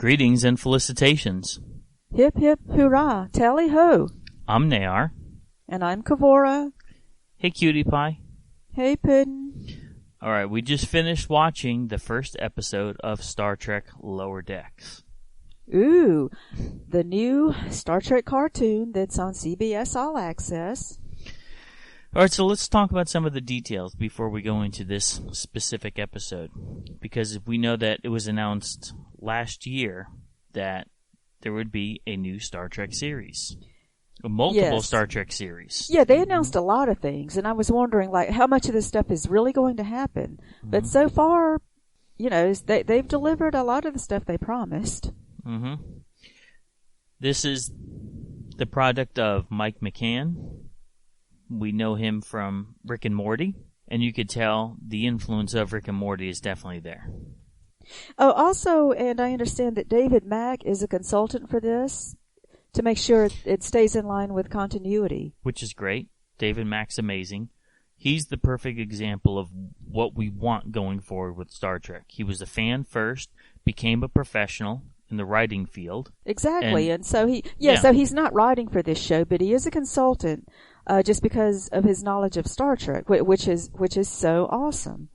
Greetings and felicitations. Hip, hip, hurrah, tally-ho. I'm Nayar. And I'm Kavora. Hey, Cutie Pie. Hey, Puddin'. All right, we just finished watching the first episode of Star Trek Lower Decks. Ooh, the new Star Trek cartoon that's on CBS All Access. All right, so let's talk about some of the details before we go into this specific episode. Because we know that it was announced last year that there would be a new Star Trek series. Multiple Star Trek series. Yeah, they announced a lot of things, and I was wondering, like, how much of this stuff is really going to happen. Mm-hmm. But so far, you know, they've delivered a lot of the stuff they promised. Mm-hmm. This is the product of Mike McCann. We know him from Rick and Morty, and you could tell the influence of Rick and Morty is definitely there. Oh, also, and I understand that David Mack is a consultant for this to make sure it stays in line with continuity. Which is great. David Mack's amazing. He's the perfect example of what we want going forward with Star Trek. He was a fan first, became a professional in the writing field. Exactly, and so so he's not writing for this show, but he is a consultant just because of his knowledge of Star Trek, which is so awesome.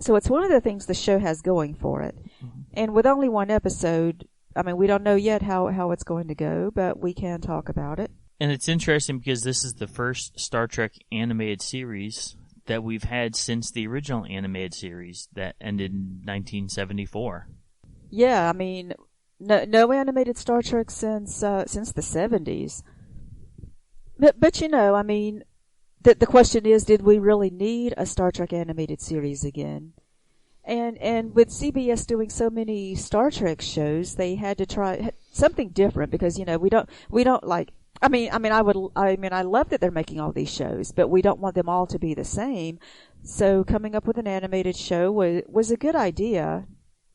So it's one of the things the show has going for it. Mm-hmm. And with only one episode, I mean, we don't know yet how it's going to go, but we can talk about it. And it's interesting because this is the first Star Trek animated series that we've had since the original animated series that ended in 1974. Yeah, I mean, no animated Star Trek since the 70s. But you know, I mean, the question is, did we really need a Star Trek animated series again? And with CBS doing so many Star Trek shows, they had to try something different because, you know, we don't like. I love that they're making all these shows, but we don't want them all to be the same. So coming up with an animated show was a good idea.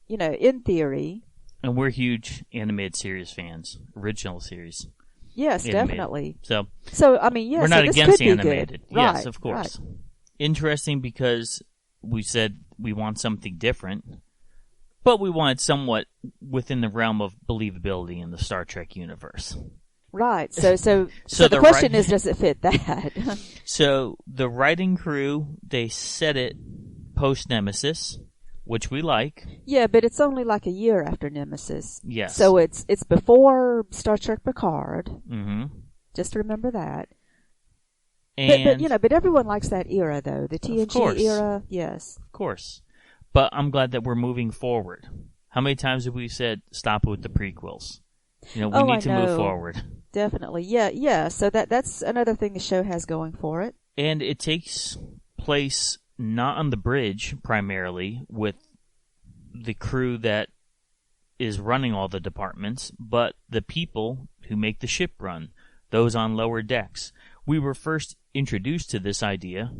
You know, in theory. And we're huge animated series fans. Original series. Yes, animated. Definitely. So I mean, yes. We're not against animated. Right, yes, of course. Right. Interesting because we said we want something different, but we want it somewhat within the realm of believability in the Star Trek universe. Right. So the question is, does it fit that? So the writing crew, they set it post-Nemesis, which we like. Yeah, but it's only like a year after Nemesis. Yes. So it's before Star Trek Picard. Mm-hmm. Just remember that. And but everyone likes that era, though. The TNG era, yes. Of course. But I'm glad that we're moving forward. How many times have we said, stop with the prequels? You know, we need to move forward. Definitely. Yeah. So that's another thing the show has going for it. And it takes place not on the bridge, primarily, with the crew that is running all the departments, but the people who make the ship run, those on lower decks. We were first introduced to this idea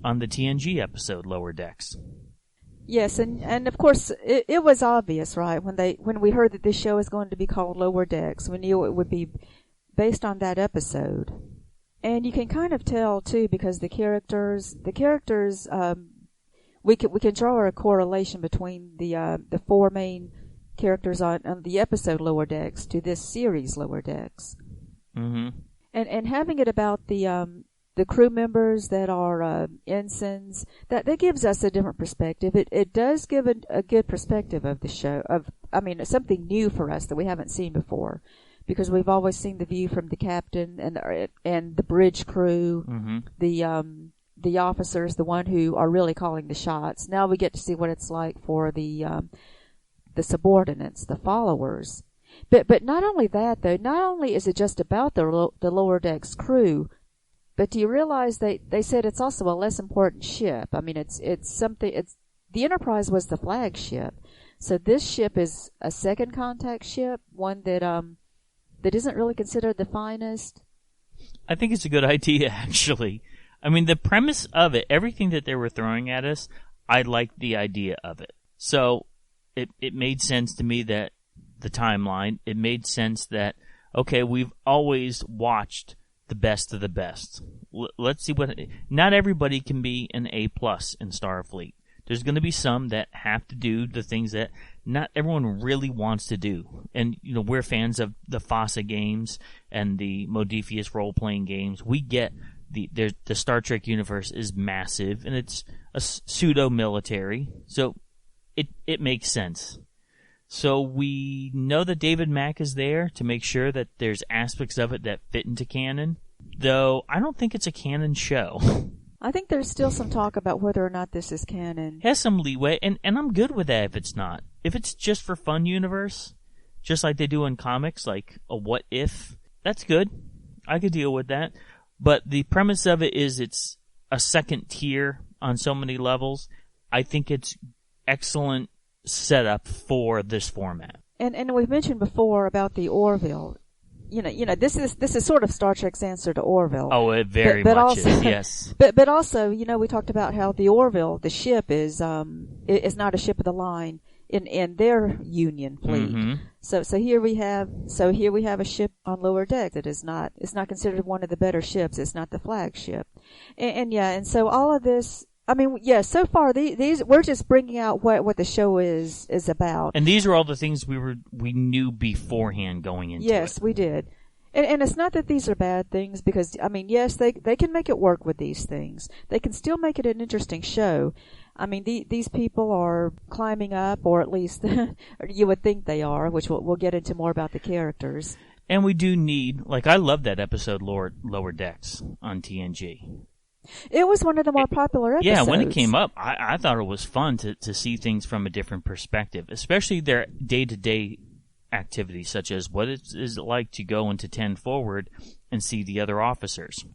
on the TNG episode, Lower Decks. Yes, and of course, it was obvious, right, when we heard that this show is going to be called Lower Decks, we knew it would be based on that episode. And you can kind of tell too because the characters, we can draw a correlation between the four main characters on the episode Lower Decks to this series Lower Decks. Mm-hmm. And having it about the crew members that are ensigns, that gives us a different perspective. It does give a good perspective of the show. Something new for us that we haven't seen before. Because we've always seen the view from the captain and the bridge crew, mm-hmm. the officers, the one who are really calling the shots. Now we get to see what it's like for the subordinates, the followers. But not only that though, not only is it just about the lower decks crew, but do you realize they said it's also a less important ship? I mean, it's the Enterprise was the flagship, so this ship is a second contact ship, one that isn't really considered the finest. I think it's a good idea, actually. I mean, the premise of it, everything that they were throwing at us, I liked the idea of it. So it made sense to me that the timeline, it made sense that, okay, we've always watched the best of the best. Let's see not everybody can be an A+ in Starfleet. There's going to be some that have to do the things that not everyone really wants to do. And, we're fans of the FASA games and the Modiphius role-playing games. We get the Star Trek universe is massive, and it's a pseudo-military, so it makes sense. So we know that David Mack is there to make sure that there's aspects of it that fit into canon, though I don't think it's a canon show. I think there's still some talk about whether or not this is canon. It has some leeway, and I'm good with that if it's not. If it's just for fun universe, just like they do in comics, like a what if, that's good. I could deal with that. But the premise of it is it's a second tier on so many levels. I think it's excellent setup for this format. And we've mentioned before about the Orville. This is sort of Star Trek's answer to Orville. Oh, it very much also, is, yes. But also, we talked about how the Orville, the ship, is not a ship of the line in their Union fleet. Mm-hmm. So here we have a ship on lower deck that is not considered one of the better ships. It's not the flagship, and so all of this. I mean, so far these we're just bringing out what the show is about. And these are all the things we knew beforehand going into it. Yes, we did. And it's not that these are bad things, because, I mean, yes, they can make it work with these things. They can still make it an interesting show. I mean, these people are climbing up, or at least you would think they are, which we'll get into more about the characters. And we do need, I love that episode, Lower Decks, on TNG. It was one of the more popular episodes. Yeah, when it came up, I thought it was fun to see things from a different perspective, especially their day-to-day activities, such as what is it like to go into 10 Forward and see the other officers.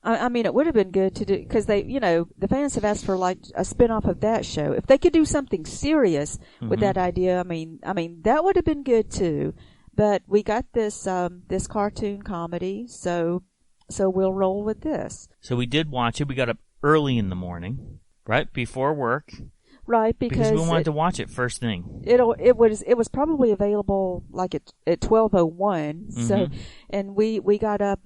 I mean, it would have been good to do, because the fans have asked for a spin-off of that show. If they could do something serious with that idea, I mean that would have been good too. But we got this cartoon comedy, so we'll roll with this. So we did watch it. We got up early in the morning, right before work. Right, because we wanted to watch it first thing. It was probably available at 12:01. So, and we got up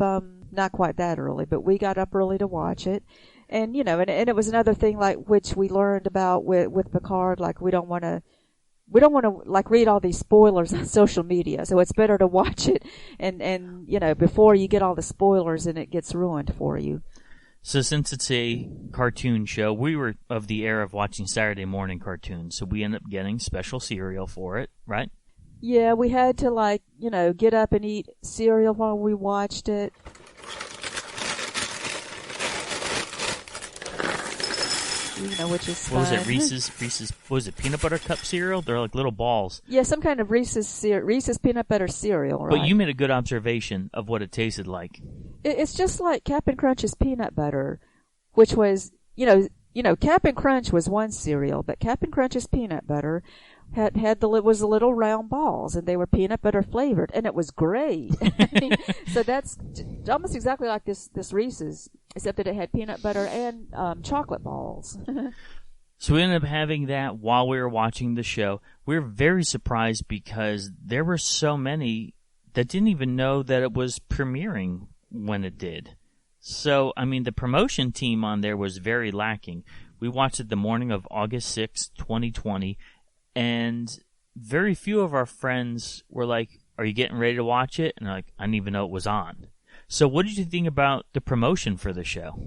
not quite that early, but we got up early to watch it. And and it was another thing which we learned about with Picard, we don't want to read all these spoilers on social media. So it's better to watch it and before you get all the spoilers and it gets ruined for you. So since it's a cartoon show, we were of the era of watching Saturday morning cartoons, so we ended up getting special cereal for it, right? Yeah, we had to get up and eat cereal while we watched it. Which is fun. What was it, Reese's, what was it, peanut butter cup cereal? They're like little balls. Yeah, some kind of Reese's peanut butter cereal, right? But you made a good observation of what it tasted like. It's just like Cap'n Crunch's peanut butter, which was, Cap'n Crunch was one cereal, but Cap'n Crunch's peanut butter was the little round balls, and they were peanut butter flavored, and it was great. So that's almost exactly like this Reese's, except that it had peanut butter and chocolate balls. So we ended up having that while we were watching the show. We were very surprised because there were so many that didn't even know that it was premiering when it did. So, I mean, the promotion team on there was very lacking. We watched it the morning of August 6th, 2020, and very few of our friends were like, "Are you getting ready to watch it?" And I didn't even know it was on. So what did you think about the promotion for the show?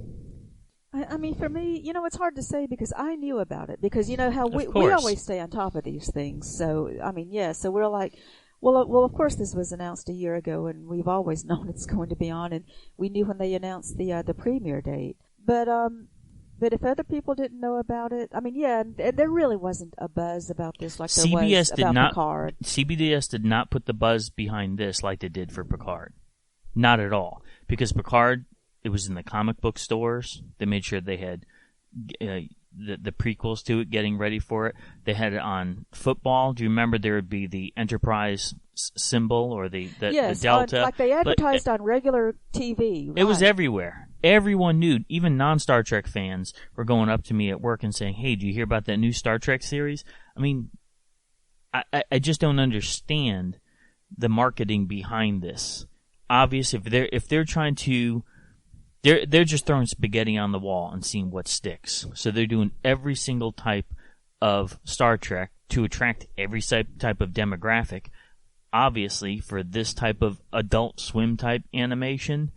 I mean, for me, it's hard to say because I knew about it. Because how we always stay on top of these things. So, I mean, yeah, so we're like, well, of course this was announced a year ago, and we've always known it's going to be on, and we knew when they announced the premiere date. But if other people didn't know about it, I mean, yeah, and there really wasn't a buzz about this like there was about Picard. CBS did not put the buzz behind this like they did for Picard. Not at all. Because Picard, it was in the comic book stores. They made sure they had the prequels to it, getting ready for it. They had it on football. Do you remember there would be the Enterprise symbol or the Delta? Like they advertised on regular TV. Right. It was everywhere. Everyone knew. Even non-Star Trek fans were going up to me at work and saying, "Hey, do you hear about that new Star Trek series?" I mean, I just don't understand the marketing behind this. Obvious, if they're trying to They're just throwing spaghetti on the wall and seeing what sticks. So they're doing every single type of Star Trek to attract every type of demographic. Obviously, for this type of Adult Swim type animation,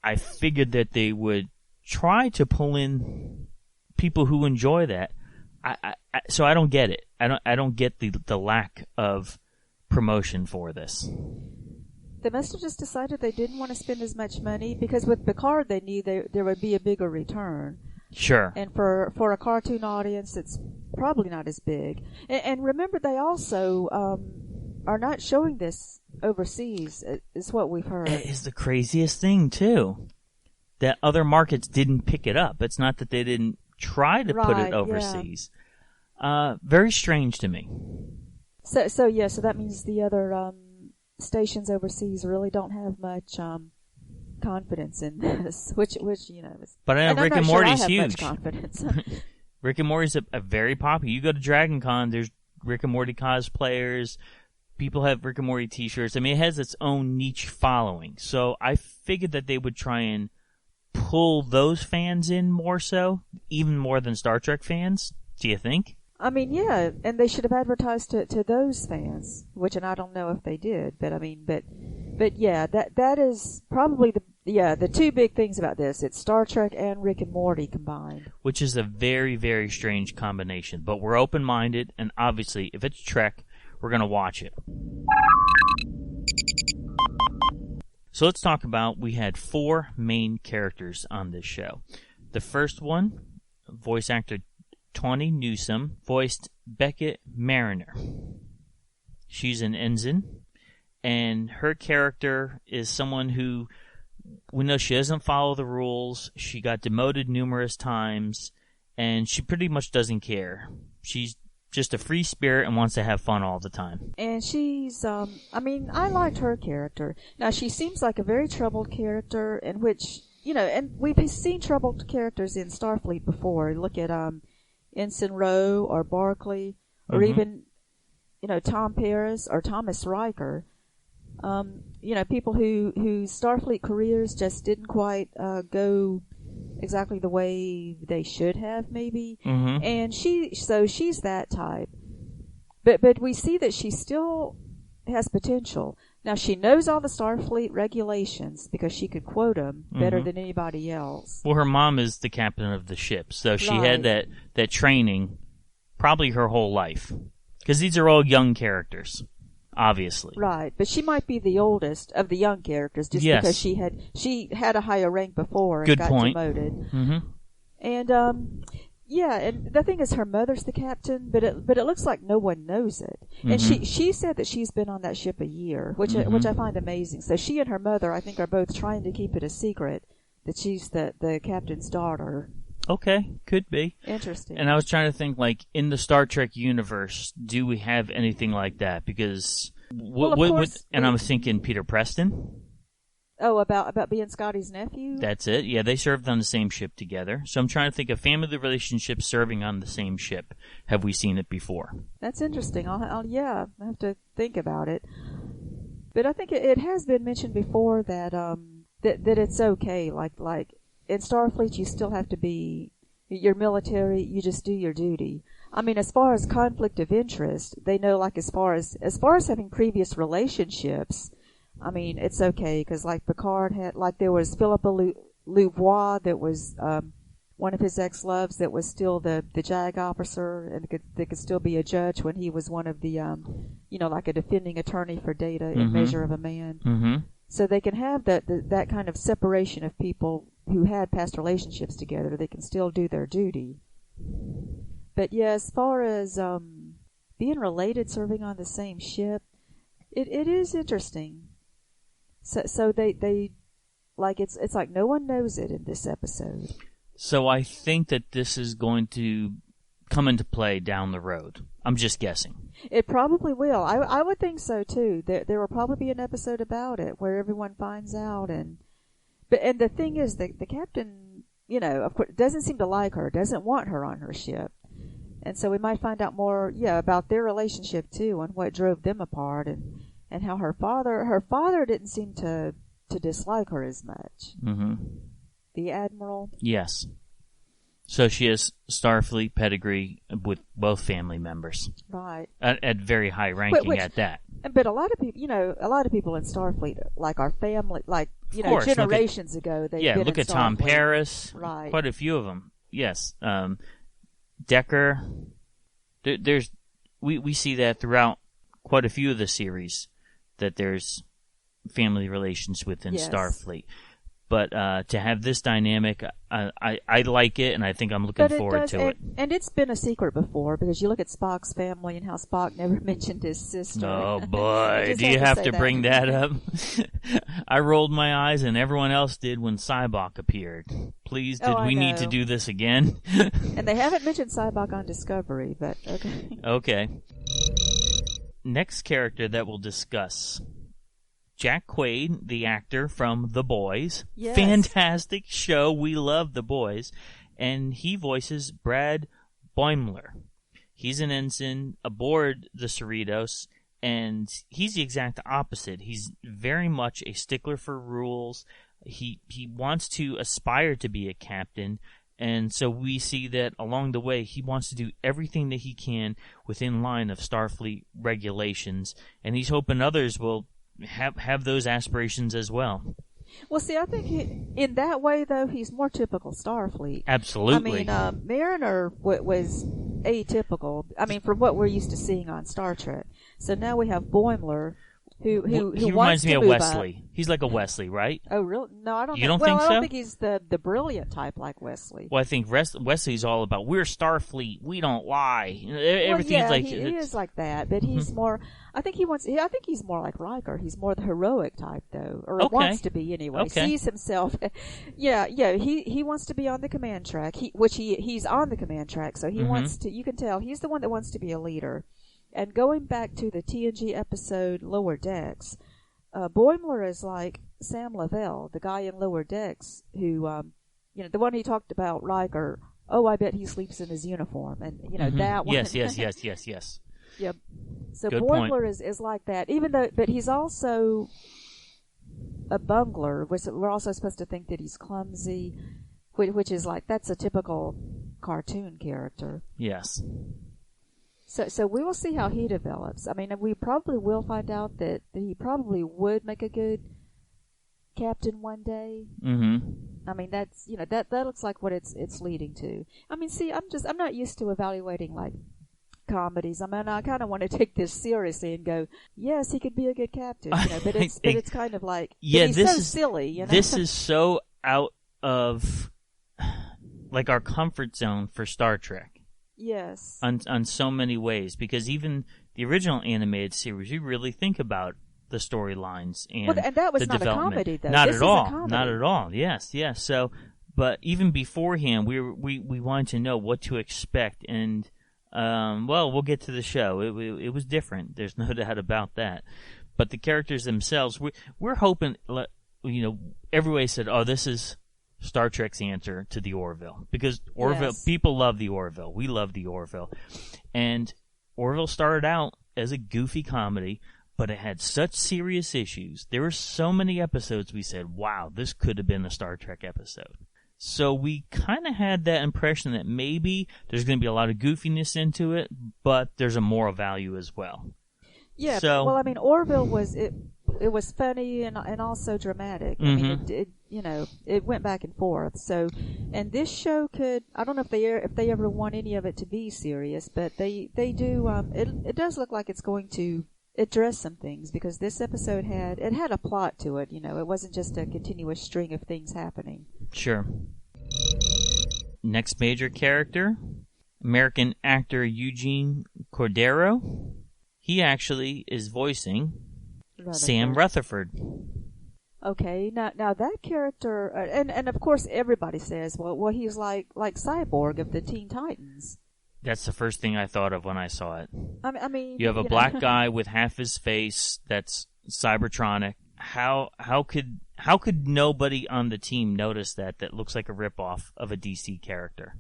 I figured that they would try to pull in people who enjoy that. So I don't get it. I don't get the lack of promotion for this. They must have just decided they didn't want to spend as much money because with Picard they knew there would be a bigger return. Sure. And for a cartoon audience, it's probably not as big. And remember, they also are not showing this overseas, is what we've heard. It is the craziest thing, too, that other markets didn't pick it up. It's not that they didn't try to put it overseas. Yeah. Very strange to me. So that means the other stations overseas really don't have much confidence in this, which is, but I know Rick and Morty's huge. Much confidence. Rick and Morty's a very popular. You go to Dragon Con, there's Rick and Morty cosplayers. People have Rick and Morty t-shirts. I mean, it has its own niche following. So I figured that they would try and pull those fans in more so, even more than Star Trek fans. Do you think? I mean, yeah, and they should have advertised to those fans, and I don't know if they did, but I mean, but yeah, that is probably the two big things about this. It's Star Trek and Rick and Morty combined. Which is a very, very strange combination, but we're open-minded, and obviously, if it's Trek, we're going to watch it. So let's talk about, we had 4 main characters on this show. The first one, voice actor Tawny Newsome, voiced Beckett Mariner. She's an ensign, and her character is someone who, we know she doesn't follow the rules, she got demoted numerous times, and she pretty much doesn't care. She's just a free spirit and wants to have fun all the time. And she's, I liked her character. Now, she seems like a very troubled character, in which, and we've seen troubled characters in Starfleet before. Look at, Ensign Rowe or Barclay, or even, Tom Paris or Thomas Riker. People whose Starfleet careers just didn't quite go exactly the way they should have, maybe. Mm-hmm. And she's that type. But we see that she still has potential. Now, she knows all the Starfleet regulations because she could quote them better than anybody else. Well, her mom is the captain of the ship, so she had that training probably her whole life. Because these are all young characters, obviously. Right, but she might be the oldest of the young characters just because she had a higher rank before and got demoted. Mm-hmm. And yeah, and the thing is, her mother's the captain, but it looks like no one knows it. Mm-hmm. And she said that she's been on that ship a year, which I find amazing. So she and her mother, I think, are both trying to keep it a secret that she's the captain's daughter. Okay, could be. Interesting. And I was trying to think, like, in the Star Trek universe, do we have anything like that? Because, and I was thinking Peter Preston. Oh, about being Scotty's nephew? That's it. Yeah, they served on the same ship together. So I'm trying to think of family relationships serving on the same ship. Have we seen it before? That's interesting. I have to think about it. But I think it has been mentioned before that that it's okay. Like in Starfleet, you still have to be your military. You just do your duty. I mean, as far as conflict of interest, they know. Like as far as having previous relationships. I mean, it's okay, because like Picard had, like there was Philippa Louvois that was one of his ex-loves that was still the JAG officer and that could still be a judge when he was one of the, like a defending attorney for Data in Measure of a Man. Mm-hmm. So they can have that kind of separation of people who had past relationships together. They can still do their duty. But yeah, as far as being related, serving on the same ship, it is interesting. So they like it's like no one knows it in this episode. So I think that this is going to come into play down the road. I'm just guessing. It probably will. I would think so too. There will probably be an episode about it where everyone finds out and the thing is the captain, of course, doesn't seem to like her, doesn't want her on her ship. And so we might find out more about their relationship too and what drove them apart and how her father didn't seem to dislike her as much. Mm-hmm. the Admiral. Yes. So she has Starfleet pedigree with both family members. Right. At very high ranking at that. But a lot of people, a lot of people in Starfleet, like our family, generations ago, they've been look in at Tom Starfleet. Paris. Right. Quite a few of them. Yes. Decker. We see that throughout quite a few of the series, that there's family relations within Starfleet. But to have this dynamic, I like it, and I think I'm looking forward to it. And it's been a secret before, because you look at Spock's family and how Spock never mentioned his sister. Oh, boy. Do you have to bring that up? I rolled my eyes, and everyone else did when Sybok appeared. Please, did we need to do this again? And they haven't mentioned Sybok on Discovery, but okay. Okay. Next character that we'll discuss. Jack Quaid, the actor from The Boys. Yes. Fantastic show. We love The Boys. And he voices Brad Boimler. He's an ensign aboard the Cerritos, and he's the exact opposite. He's very much a stickler for rules. He wants to aspire to be a captain, and so we see that along the way he wants to do everything that he can within line of Starfleet regulations, and he's hoping others will have those aspirations as well. Well, see, I think in that way, though, he's more typical Starfleet. Absolutely. I mean, Mariner was atypical. I mean, from what we're used to seeing on Star Trek. So now we have Boimler, who he reminds me of Wesley. He's like a Wesley, right? Oh, really? No, I don't. You don't think so? I don't think he's the brilliant type like Wesley. Well, I think Wesley's all about we're Starfleet, we don't lie. Everything's well, yeah, he is like that, but he's more. I think he's more like Riker. He's more the heroic type, though, or wants to be anyway. Okay. Sees himself. Yeah. He wants to be on the command track. He's on the command track, so he wants to. You can tell he's the one that wants to be a leader. And going back to the TNG episode Lower Decks, Boimler is like Sam Lavelle, the guy in Lower Decks, who, the one he talked about, Riker. Oh, I bet he sleeps in his uniform, and that one. Yes. Yep. So Good Boimler point. is like that, but he's also a bungler. We're also supposed to think that he's clumsy, which is like that's a typical cartoon character. Yes. So we will see how he develops. I mean, we probably will find out that he probably would make a good captain one day. Mm-hmm. I mean, that's that looks like what it's leading to. I mean, see, I'm not used to evaluating like comedies. I mean, I kind of want to take this seriously and go, yes, he could be a good captain. But it's kind of like he's so silly. This is so out of like our comfort zone for Star Trek. Yes. On so many ways, because even the original animated series, you really think about the storylines and that was the not development. A comedy, though. Not this at all. Is a comedy. Not at all. Yes. So, but even beforehand, we wanted to know what to expect, and we'll get to the show. It was different. There's no doubt about that. But the characters themselves, we're hoping. Everybody said, "Oh, this is Star Trek's answer to the Orville," because Orville people love the Orville. We love the Orville, and Orville started out as a goofy comedy, but it had such serious issues. There were so many episodes we said, "Wow, this could have been a Star Trek episode." So we kind of had that impression that maybe there's going to be a lot of goofiness into it, but there's a moral value as well. Yeah. So, well, I mean, Orville was it was funny and also dramatic. I mean, it went back and forth. So, and this show I don't know if they ever want any of it to be serious, but they do. It does look like it's going to address some things, because this episode had a plot to it. It wasn't just a continuous string of things happening. Sure. Next major character, American actor Eugene Cordero. He actually is voicing Sam Rutherford. Okay, now that character, and of course everybody says, well, he's like Cyborg of the Teen Titans. That's the first thing I thought of when I saw it. I mean, you have a black guy with half his face that's Cybertronic. How could nobody on the team notice that looks like a ripoff of a DC character?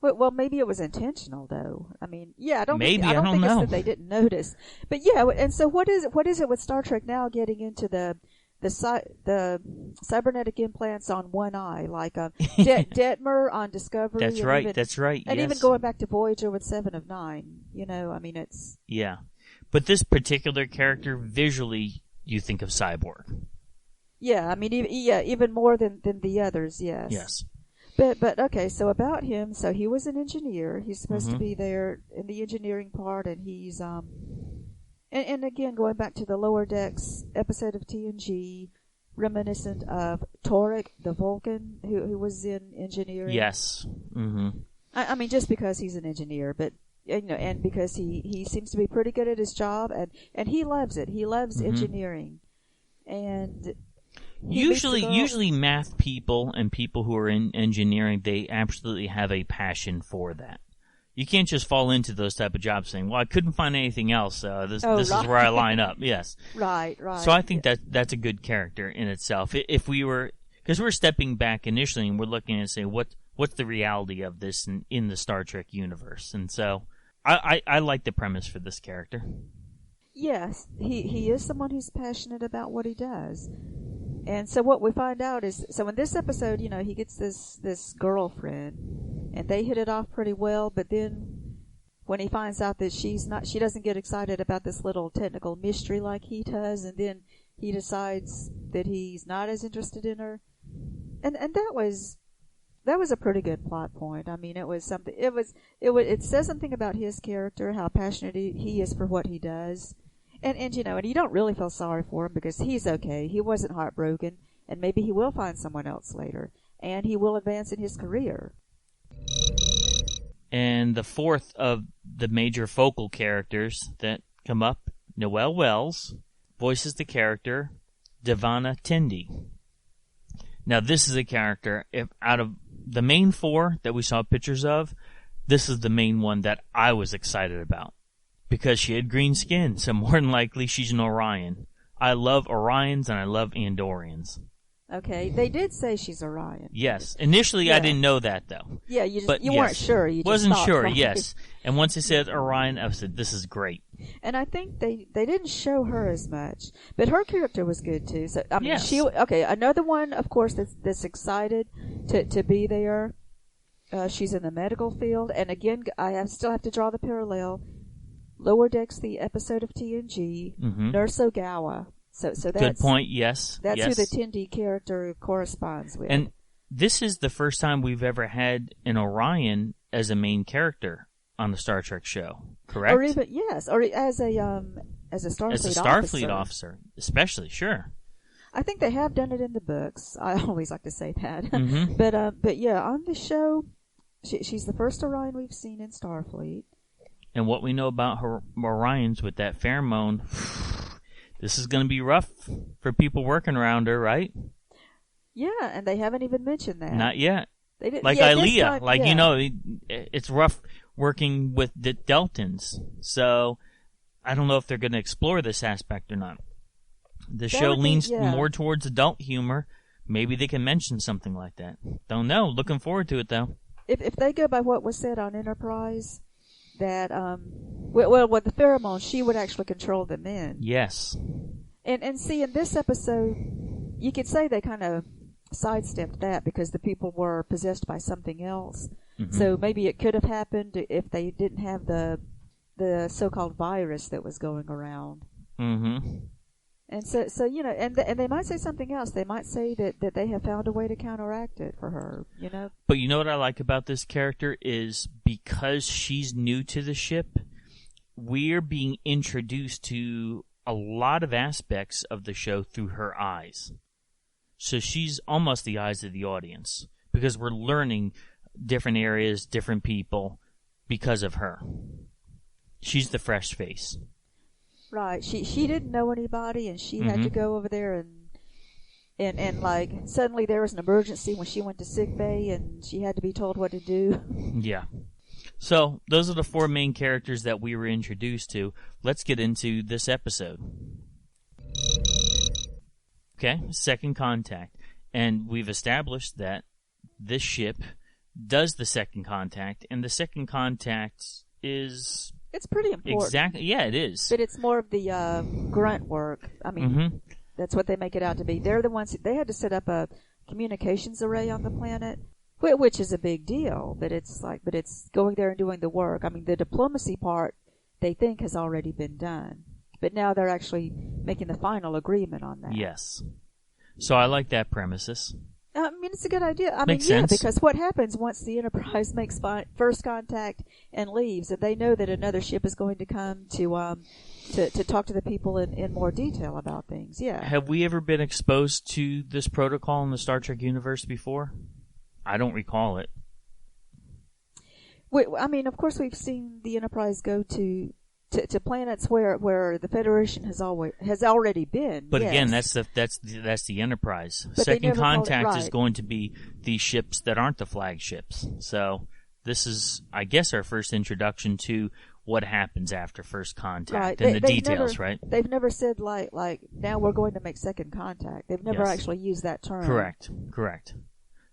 Well, maybe it was intentional, though. I mean, yeah, I don't think know. It's that they didn't notice. But yeah, and so what is it with Star Trek now getting into the the cybernetic implants on one eye, like Detmer on Discovery. That's right. That's right. And yes. even going back to Voyager with 7 of 9. I mean, it's yeah. But this particular character, visually, you think of Cyborg. Yeah, I mean, even more than the others. Yes. Yes. But okay, so about him, so he was an engineer. He's supposed to be there in the engineering part, and he's and again going back to the Lower Decks episode of TNG, reminiscent of Torek the Vulcan, who was in engineering. Yes. Mm-hmm. I mean, just because he's an engineer, but and because he seems to be pretty good at his job, and he loves it. He loves engineering, and. Usually math people and people who are in engineering, they absolutely have a passion for that. You can't just fall into those type of jobs saying, well, I couldn't find anything else. This is where I line up. Yes. Right. So I think that's a good character in itself. If we were, because we're stepping back initially and we're looking and saying, what's the reality of this in the Star Trek universe? And so I like the premise for this character. Yes. He is someone who's passionate about what he does. And so what we find out is, so in this episode, he gets this girlfriend, and they hit it off pretty well, but then when he finds out that she doesn't get excited about this little technical mystery like he does, and then he decides that he's not as interested in her. And that was a pretty good plot point. I mean, it was something, it says something about his character, how passionate he is for what he does. And you don't really feel sorry for him because he's okay. He wasn't heartbroken, and maybe he will find someone else later, and he will advance in his career. And the fourth of the major focal characters that come up, Noelle Wells, voices the character Devana Tindy. Now, this is a character, if out of the main 4 that we saw pictures of, this is the main one that I was excited about. Because she had green skin, so more than likely she's an Orion. I love Orions and I love Andorians. Okay, they did say she's Orion. Yes. Initially, I didn't know that, though. Yeah, you weren't sure. You just wasn't thought, sure, right? yes. And once it said Orion, I said, this is great. And I think they didn't show her as much, but her character was good too. So I mean, yes. Another one, of course, that's excited to be there. She's in the medical field, and again, still have to draw the parallel. Lower Decks, the episode of TNG, Nurse Ogawa. So that's good point. Yes, that's who the Tindy character corresponds with. And this is the first time we've ever had an Orion as a main character on the Star Trek show. Correct? Or even or as a Starfleet officer, especially. Sure. I think they have done it in the books. I always like to say that. Mm-hmm. But yeah, on the show, she's the first Orion we've seen in Starfleet. And what we know about her Orions with that pheromone, this is going to be rough for people working around her, right? Yeah, and they haven't even mentioned that. Not yet. They didn't. Like yeah, Ilea, it's rough working with the Deltans. So I don't know if they're going to explore this aspect or not. The show leans more towards adult humor. Maybe they can mention something like that. Don't know. Looking forward to it, though. If they go by what was said on Enterprise, that with the pheromone, she would actually control the men. Yes. And see, in this episode, you could say they kind of sidestepped that because the people were possessed by something else. Mm-hmm. So maybe it could have happened if they didn't have the so-called virus that was going around. Mm-hmm. And so and they might say something else. They might say that they have found a way to counteract it for her, But you know what I like about this character is because she's new to the ship, we're being introduced to a lot of aspects of the show through her eyes. So she's almost the eyes of the audience because we're learning different areas, different people because of her. She's the fresh face. Right. She didn't know anybody, and she had to go over there and like suddenly there was an emergency when she went to sick bay, and she had to be told what to do. Yeah. So those are the 4 main characters that we were introduced to. Let's get into this episode. Okay, Second Contact, and we've established that this ship does the Second Contact, and the Second Contact is. It's pretty important. Exactly. Yeah, it is. But it's more of the grunt work. I mean, That's what they make it out to be. They're the ones. They had to set up a communications array on the planet, which is a big deal. But it's going there and doing the work. I mean, the diplomacy part they think has already been done, but now they're actually making the final agreement on that. Yes. So I like that premises. I mean, it's a good idea. Makes sense. Because what happens once the Enterprise makes first contact and leaves, and they know that another ship is going to come to talk to the people in more detail about things. Yeah. Have we ever been exposed to this protocol in the Star Trek universe before? I don't recall it. I mean, of course, we've seen the Enterprise go to planets where the Federation has already been. But yes. again, that's the Enterprise. But Second Contact right. is going to be the ships that aren't the flagships. So this is, I guess, our first introduction to what happens after First Contact and the details, right? They've never said like now we're going to make Second Contact. They've never actually used that term. Correct.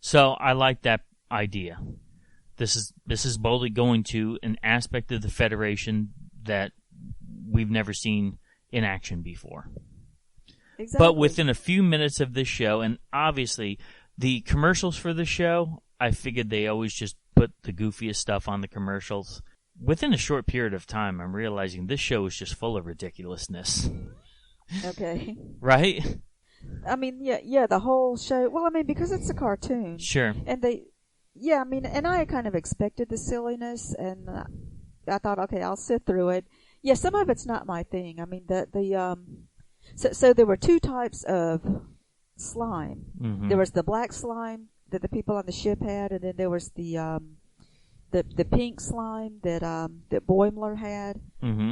So I like that idea. This is boldly going to an aspect of the Federation that we've never seen in action before. Exactly. But within a few minutes of this show, and obviously the commercials for the show, I figured they always just put the goofiest stuff on the commercials. Within a short period of time, I'm realizing this show is just full of ridiculousness. Okay. Right? I mean, yeah, the whole show. Well, I mean, because it's a cartoon. Sure. And and I kind of expected the silliness, and I thought, okay, I'll sit through it. Yeah, some of it's not my thing. I mean, so there were two types of slime. Mm-hmm. There was the black slime that the people on the ship had, and then there was the pink slime that Boimler had. Mm-hmm.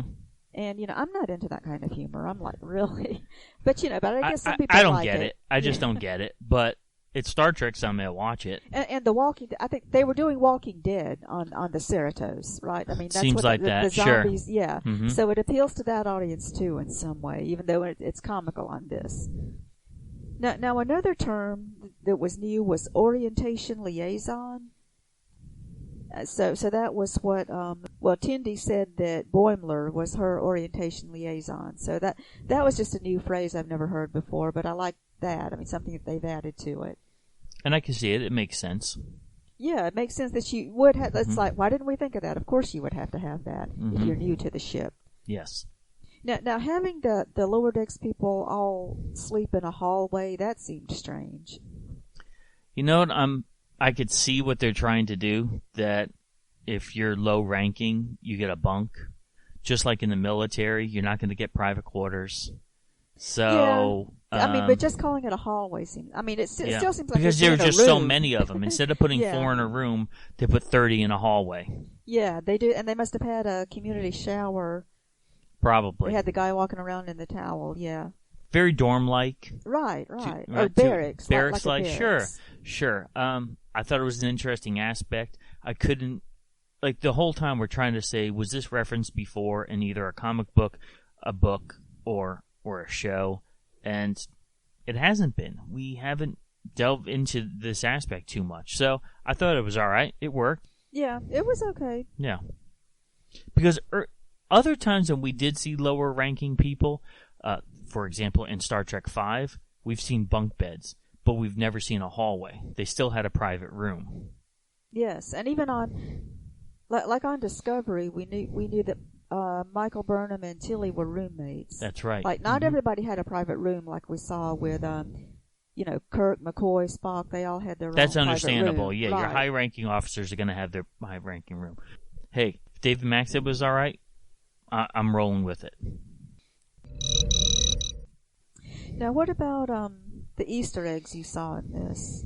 And I'm not into that kind of humor. I'm like, really? But I guess some people I don't like get it. I just don't get it. But it's Star Trek, so I'm gonna watch it. And the I think they were doing Walking Dead on the Ceratos, right? I mean, that's Seems what like the zombies, sure. Yeah. Mm-hmm. So it appeals to that audience too in some way, even though it's comical on this. Now another term that was new was orientation liaison. So that was what Tindy said that Boimler was her orientation liaison. So that was just a new phrase I've never heard before, but I like that. I mean, something that they've added to it. And I can see it. It makes sense. Yeah, it makes sense that she would have. It's Mm-hmm. like, why didn't we think of that? Of course you would have to have that if you're new to the ship. Yes. Now having the lower decks people all sleep in a hallway, that seemed strange. You know what? I could see what they're trying to do, that if you're low ranking, you get a bunk. Just like in the military, you're not going to get private quarters. So, yeah. I mean, but just calling it a hallway seems, I mean, it still seems like because there are just so many of them. Instead of putting Yeah. 4 in a room, they put 30 in a hallway. Yeah, they do, and they must have had a community shower. Probably. They had the guy walking around in the towel, yeah. Very dorm-like. Right. Or barracks. Barracks-like, like a barracks. Sure. I thought it was an interesting aspect. I couldn't, like, the whole time we're trying to say, was this referenced before in either a comic book, a book, or a show? And it hasn't been. We haven't delved into this aspect too much. So I thought it was all right. It worked. Yeah, it was okay. Yeah. Because other times when we did see lower ranking people, for example, in Star Trek V, we've seen bunk beds, but we've never seen a hallway. They still had a private room. Yes, and even on, like on Discovery, we knew that Michael Burnham and Tilly were roommates. That's right. Like, not everybody had a private room like we saw with, Kirk, McCoy, Spock. They all had their own That's private understandable. room. Yeah, right. your high-ranking officers are going to have their high-ranking room. Hey, if David Mack said it was all right, I'm rolling with it. Now, what about the Easter eggs you saw in this?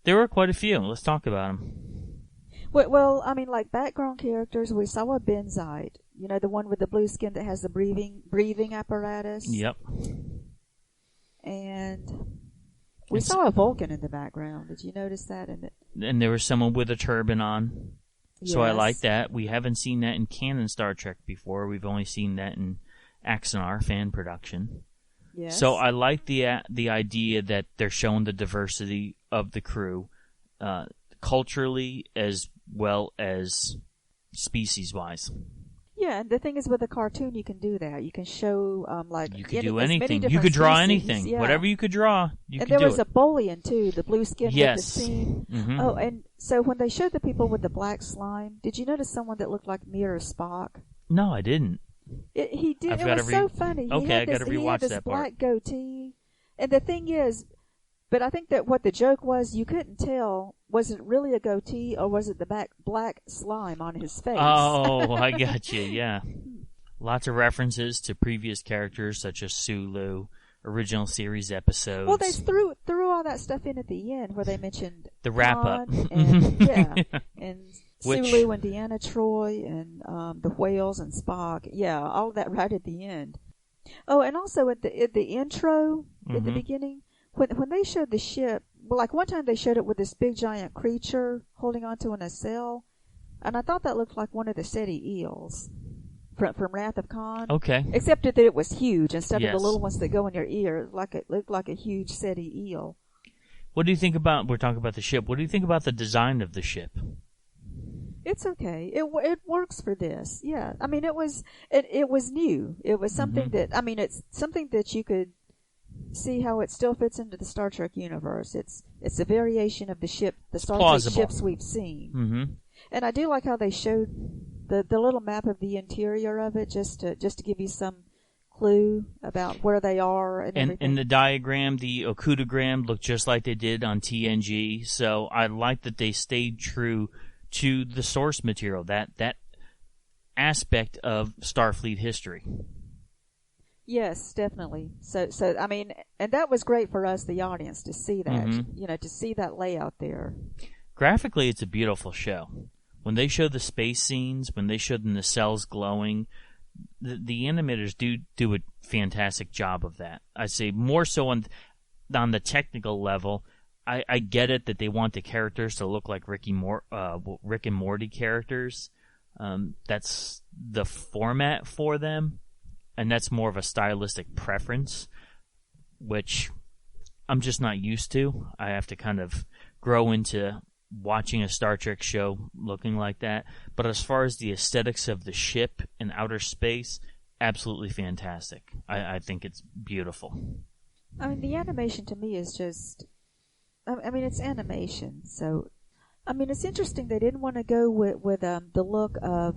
There were quite a few. Let's talk about them. Well, I mean, like background characters, we saw a Benzite. You know, the one with the blue skin that has the breathing apparatus. Yep. And we saw a Vulcan in the background. Did you notice that? And there was someone with a turban on. So I Yes. like that. We haven't seen that in canon Star Trek before. We've only seen that in Axanar fan production. Yes. So I like the idea that they're showing the diversity of the crew, culturally as well as species-wise. Yeah, and the thing is with a cartoon, you can do that. You can show, You could do as many anything. You different could draw species. anything. Yeah. Whatever you could draw, you and could do there was it. a Bolian, too, the blue skin with the Yes. scene. Mm-hmm. Oh, and so when they showed the people with the black slime, did you notice someone that looked like Mir or Spock? No, I didn't. He did. I've It gotta was so funny. Okay, I gotta he rewatch had this that black part. goatee. And the thing is, but I think that what the joke was, you couldn't tell, was it really a goatee or was it the black slime on his face? Oh, I got you, yeah. Lots of references to previous characters such as Sulu, original series episodes. Well, they threw all that stuff in at the end where they mentioned the wrap-up. Khan and, and Sulu and Deanna Troi and the whales and Spock. Yeah, all of that right at the end. Oh, and also at the intro, at the beginning, when they showed the ship, well, like one time they showed it with this big giant creature holding onto a nacelle, and I thought that looked like one of the SETI eels from Wrath of Khan. Okay. Except that it was huge instead of Yes. the little ones that go in your ear. It looked like a huge SETI eel. What do you think about, we're talking about the ship, what do you think about the design of the ship? It's okay. It works for this. Yeah. I mean, it was new. It was something that, I mean, it's something that you could see how it still fits into the Star Trek universe. It's a variation of the ship, the Star Trek ships we've seen. Mm-hmm. And I do like how they showed the little map of the interior of it, just to give you some clue about where they are and everything. And the diagram, the Okudagram, looked just like they did on TNG. So I like that they stayed true to the source material, that aspect of Starfleet history. Yes, definitely. So I mean, and that was great for us, the audience, to see that, to see that layout there. Graphically, it's a beautiful show. When they show the space scenes, when they show the nacelles glowing, the animators do a fantastic job of that. I say more so on the technical level. I get it that they want the characters to look like Rick and Morty characters. That's the format for them, and that's more of a stylistic preference, which I'm just not used to. I have to kind of grow into watching a Star Trek show looking like that. But as far as the aesthetics of the ship in outer space, absolutely fantastic. I think it's beautiful. I mean, the animation to me is just... I mean, it's animation, so... I mean, it's interesting they didn't want to go with the look of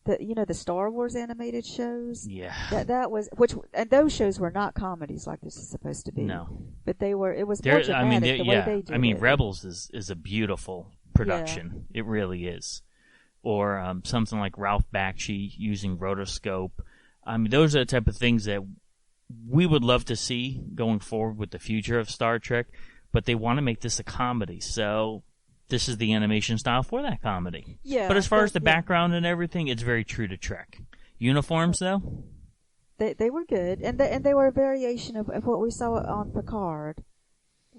the Star Wars animated shows. Yeah. That was... And those shows were not comedies like this is supposed to be. No. But they were... It was more dramatic the way they did it. I mean, Rebels is a beautiful production. Yeah. It really is. Or something like Ralph Bakshi using rotoscope. I mean, those are the type of things that we would love to see going forward with the future of Star Trek, but they want to make this a comedy, so this is the animation style for that comedy. Yeah. But as far as the background and everything, it's very true to Trek. Uniforms, though? They were good, and they were a variation of what we saw on Picard.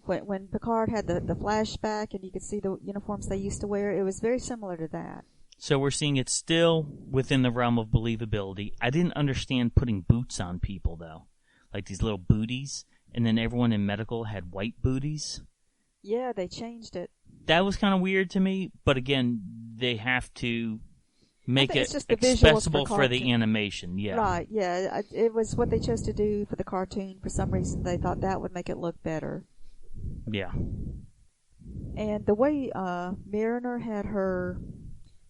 When Picard had the flashback and you could see the uniforms they used to wear, it was very similar to that. So we're seeing it still within the realm of believability. I didn't understand putting boots on people, though. Like these little booties, and then everyone in medical had white booties. Yeah, they changed it. That was kind of weird to me, but again, they have to make it accessible for the animation. Yeah. Right, yeah. It was what they chose to do for the cartoon. For some reason, they thought that would make it look better. Yeah. And the way Mariner had her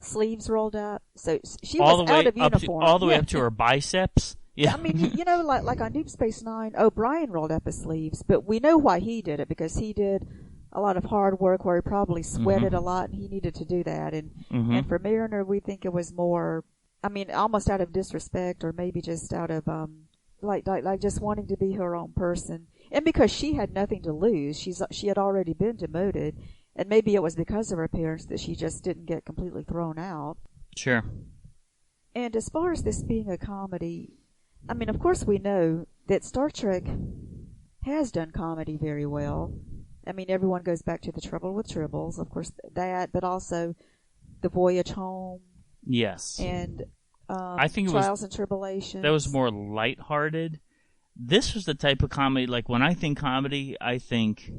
sleeves rolled up, so she all was out of uniform. All the way up to her biceps. Yeah. I mean, like on Deep Space Nine, O'Brien rolled up his sleeves, but we know why he did it, because he did a lot of hard work where he probably sweated a lot, and he needed to do that. And for Mariner, we think it was more, I mean, almost out of disrespect, or maybe just out of like just wanting to be her own person, and because she had nothing to lose. She had already been demoted, and maybe it was because of her parents that she just didn't get completely thrown out. Sure. And as far as this being a comedy, I mean, of course we know that Star Trek has done comedy very well. I mean, everyone goes back to The Trouble with Tribbles, of course, that, but also The Voyage Home. Yes. And I think Trials and Tribulations. That was more lighthearted. This was the type of comedy, like when I think comedy, I think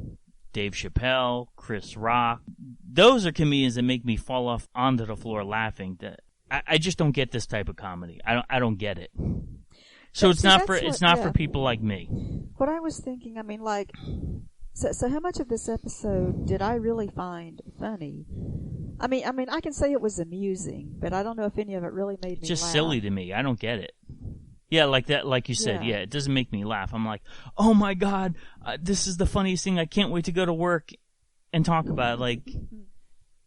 Dave Chappelle, Chris Rock. Those are comedians that make me fall off onto the floor laughing. I just don't get this type of comedy. I don't get it. So But it's see, not that's for what- for people like me. What I was thinking, I mean, like, so how much of this episode did I really find funny? I mean, I can say it was amusing, but I don't know if any of it really made me It's just laugh. silly to me. I don't get it. Yeah, like that, like you said. Yeah. Yeah, it doesn't make me laugh. I'm like, oh my god, this is the funniest thing. I can't wait to go to work and talk about it. Like,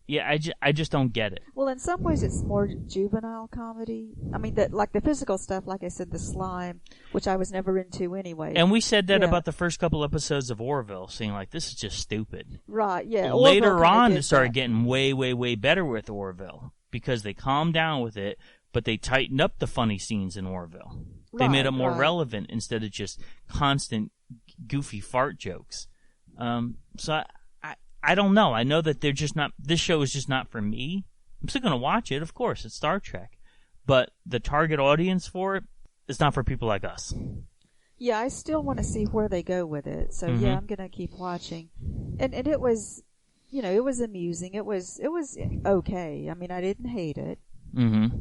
yeah, I just don't get it. Well, in some ways, it's more juvenile comedy. I mean, like the physical stuff, like I said, the slime, which I was never into anyway. And we said that Yeah. about the first couple episodes of Orville, saying like, this is just stupid. Right, yeah. Later Orville kinda on, did it started that. getting way, way, way better with Orville because they calmed down with it, but they tightened up the funny scenes in Orville. They made it more relevant instead of just constant goofy fart jokes. So I don't know. I know that they're just not. This show is just not for me. I'm still gonna watch it, of course. It's Star Trek, but the target audience for it is not for people like us. Yeah, I still want to see where they go with it. So yeah, I'm gonna keep watching. And it was, it was amusing. It was okay. I mean, I didn't hate it. Mm-hmm.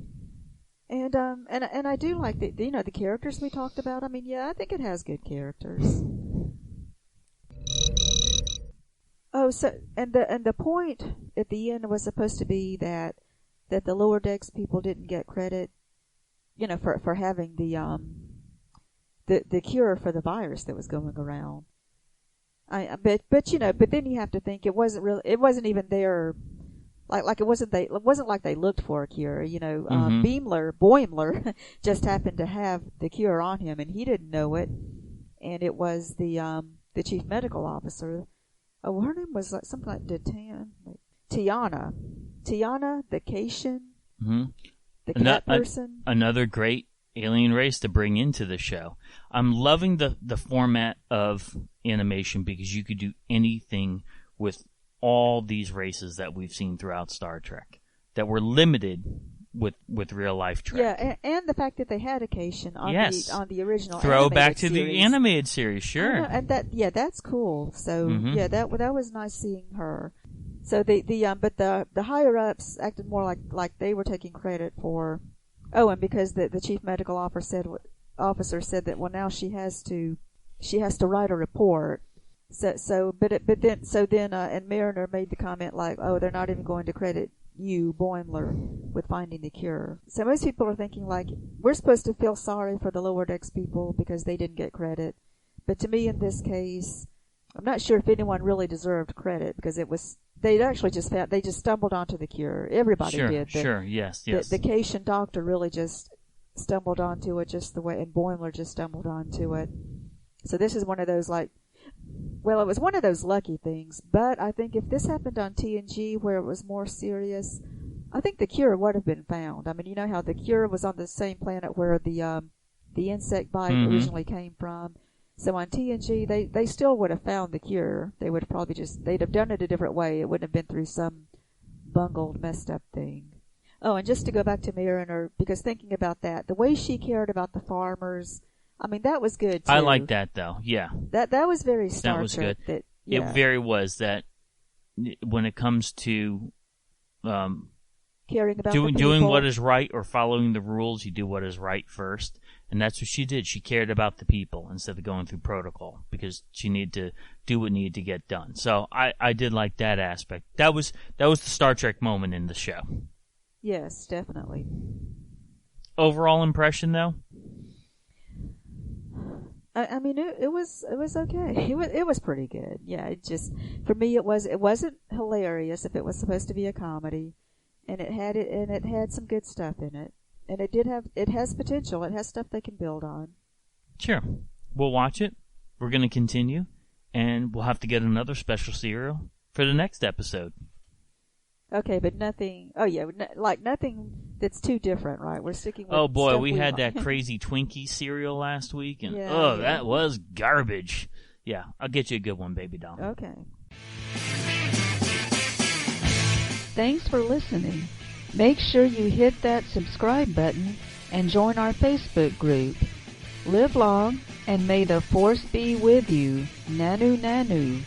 And I do like the characters we talked about. I mean, yeah, I think it has good characters. Oh, so and the point at the end was supposed to be that the lower decks people didn't get credit, for having the cure for the virus that was going around. But then you have to think it wasn't even their, like it wasn't like they looked for a cure. Boimler just happened to have the cure on him and he didn't know it, and it was the chief medical officer. Oh, her name was like something like Tiana, the Cation, the cat person. Another great alien race to bring into the show. I'm loving the format of animation because you could do anything with all these races that we've seen throughout Star Trek that were limited with real life Trek. Yeah, and the fact that they had a Cation on the original throwback to series. the animated series, sure. And that's cool. So yeah, that was nice seeing her. So but the higher ups acted more like they were taking credit for. Oh, and because the chief medical officer said that now she has to write a report. And Mariner made the comment like, oh, they're not even going to credit you, Boimler, with finding the cure. So most people are thinking like, we're supposed to feel sorry for the lower decks people because they didn't get credit. But to me in this case, I'm not sure if anyone really deserved credit because they just stumbled onto the cure. Everybody did. Yes. The Cation doctor really just stumbled onto it just the way, and Boimler just stumbled onto it. So this is one of those it was one of those lucky things, but I think if this happened on TNG where it was more serious, I think the cure would have been found. I mean, you know how the cure was on the same planet where the insect bite originally came from. So on TNG, they still would have found the cure. They would have probably they'd have done it a different way. It wouldn't have been through some bungled, messed up thing. Oh, and just to go back to Mariner, because thinking about that, the way she cared about the farmers, I mean, that was good, too. I like that, though, yeah. That was very Star Trek. That was good. Yeah. It very was that when it comes to caring about doing what is right or following the rules, you do what is right first. And that's what she did. She cared about the people instead of going through protocol because she needed to do what needed to get done. So I did like that aspect. That was the Star Trek moment in the show. Yes, definitely. Overall impression, though? I mean, it was okay. It was pretty good. Yeah, it just, for me, it wasn't hilarious if it was supposed to be a comedy, and it had some good stuff in it. And it has potential. It has stuff they can build on. Sure. We'll watch it. We're going to continue. And we'll have to get another special serial for the next episode. Okay, but nothing... Oh, yeah, nothing that's too different, right? We're sticking with... Oh, boy, stuff we had that crazy Twinkie cereal last week. And yeah. That was garbage. Yeah, I'll get you a good one, baby doll. Okay. Thanks for listening. Make sure you hit that subscribe button and join our Facebook group. Live long, and may the Force be with you. Nanu Nanu.